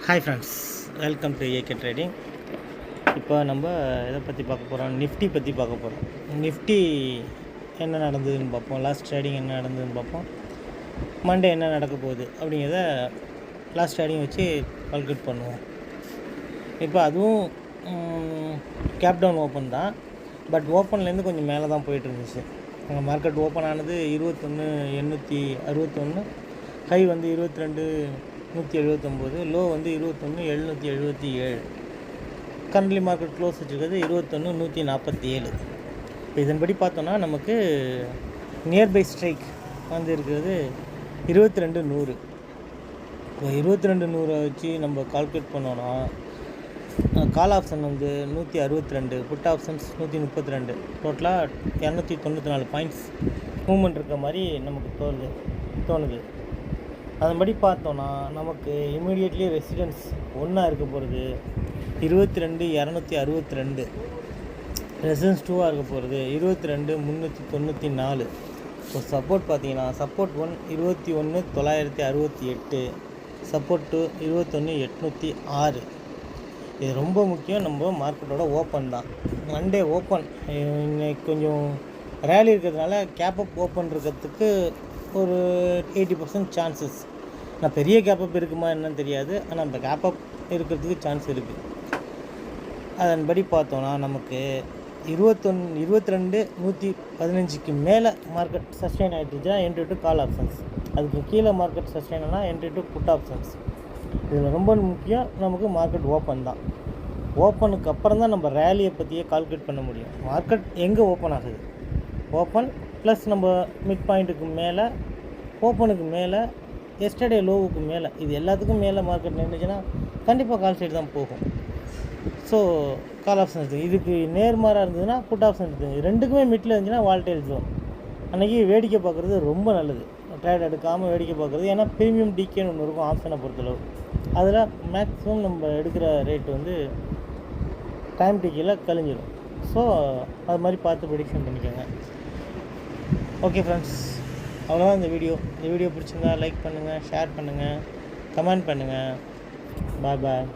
Hi friends, welcome to AK trading. இப்போ நம்ம எதை பற்றி பார்க்க போகிறோம்? நிஃப்டி பற்றி பார்க்க போகிறோம். நிஃப்டி என்ன நடந்ததுன்னு பார்ப்போம், லாஸ்ட் ட்ரேடிங் என்ன நடந்ததுன்னு பார்ப்போம், மண்டே என்ன நடக்க போகுது அப்படிங்கிறத லாஸ்ட் ட்ரேடிங் வச்சு கால்குலேட் பண்ணுவோம். இப்போ அதுவும் கேப் டவுன் ஓப்பன் தான், பட் ஓப்பன்லேருந்து கொஞ்சம் மேலே தான் போயிட்டு இருந்துச்சு. அங்கே மார்க்கெட் ஓப்பன் ஆனது 21,861, ஹை வந்து 22,179, லோ வந்து 21,777. கரண்ட்லி மார்க்கெட் க்ளோஸ் வச்சுருக்கிறது 21,147. இப்போ இதன்படி பார்த்தோன்னா நமக்கு நியர்பை ஸ்ட்ரைக் வந்து இருக்கிறது 22,100. இப்போ 22,100 வச்சு நம்ம கால்குலேட் பண்ணோன்னா கால் ஆப்ஷன் வந்து 162, புட் ஆப்ஷன்ஸ் 132, டோட்டலாக 294 பாயிண்ட்ஸ் மூவ்மெண்ட் இருக்கிற மாதிரி நமக்கு தோணுது. அதன்படி பார்த்தோன்னா நமக்கு இமீடியட்லி ரெசிடென்ஸ் ஒன்றா இருக்க போகிறது 22,262, ரெசிடென்ஸ் 2ஆக இருக்க போகிறது 22,394. இப்போ சப்போர்ட் பார்த்தீங்கன்னா சப்போர்ட் 1 21,968, சப்போர்ட் 2 21,806. இது ரொம்ப முக்கியம். நம்ம மார்க்கெட்டோட ஓப்பன் தான். மண்டே ஓப்பன் இன்னைக்கு கொஞ்சம் ரேலி இருக்கிறதுனால கேப்பப் ஓப்பன் இருக்கிறதுக்கு ஒரு 80% சான்சஸ். நான் பெரிய கேப்பப் இருக்குமா என்னன்னு தெரியாது, ஆனால் அந்த கேப்பப் இருக்கிறதுக்கு சான்ஸ் இருக்குது. அதன்படி பார்த்தோன்னா நமக்கு 22,115க்கு மேலே மார்க்கெட் சஸ்டெயின் ஆகிட்டுச்சுன்னா என்ட்ரி டு கால் ஆப்ஷன்ஸ், அதுக்கு கீழே மார்க்கெட் சஸ்டெயின் ஆனால் என்ட்ரி டு புட் ஆப்ஷன்ஸ். இதில் ரொம்ப முக்கியம் நமக்கு மார்க்கெட் ஓப்பன் தான். ஓப்பனுக்கு அப்புறம் தான் நம்ம ரேலியை பற்றியே கால்குலேட் பண்ண முடியும். மார்க்கெட் எங்கே ஓப்பன் ஆகுது, ஓப்பன் ப்ளஸ் நம்ம மிட் பாயிண்ட்டுக்கு மேலே, ஓப்பனுக்கு மேலே, எஸ்டர்டே லோவுக்கு மேலே, இது எல்லாத்துக்கும் மேலே மார்க்கெட் நின்றுச்சுன்னா கண்டிப்பாக கால் சைடு தான் போகும். ஸோ கால் ஆப்ஷன் இருக்குது. இதுக்கு நேர்மாறாக இருந்ததுன்னா புட் ஆப்ஷன் இருக்குது. ரெண்டுக்குமே மிட்டில் இருந்துச்சுன்னா வால்டைல் ஜோன். அன்றைக்கி வேடிக்கை பார்க்குறது ரொம்ப நல்லது, ட்ரேட் எடுக்காமல் வேடிக்கை பார்க்குறது. ஏன்னா ப்ரீமியம் டிகேன்னு ஒன்று இருக்கும் ஆப்ஷனை பொறுத்தளவு. அதில் மேக்ஸிமம் நம்ம எடுக்கிற ரேட் வந்து டைம் டிக்கியில் கழிஞ்சிடும். ஸோ அது மாதிரி பார்த்து ப்ரெடிக்ஷன் பண்ணிக்கோங்க. ஓகே ஃப்ரெண்ட்ஸ், அவ்வளோதான் இந்த வீடியோ பிடிச்சிருந்தா லைக் பண்ணுங்கள், ஷேர் பண்ணுங்கள், கமெண்ட் பண்ணுங்கள். பாய்.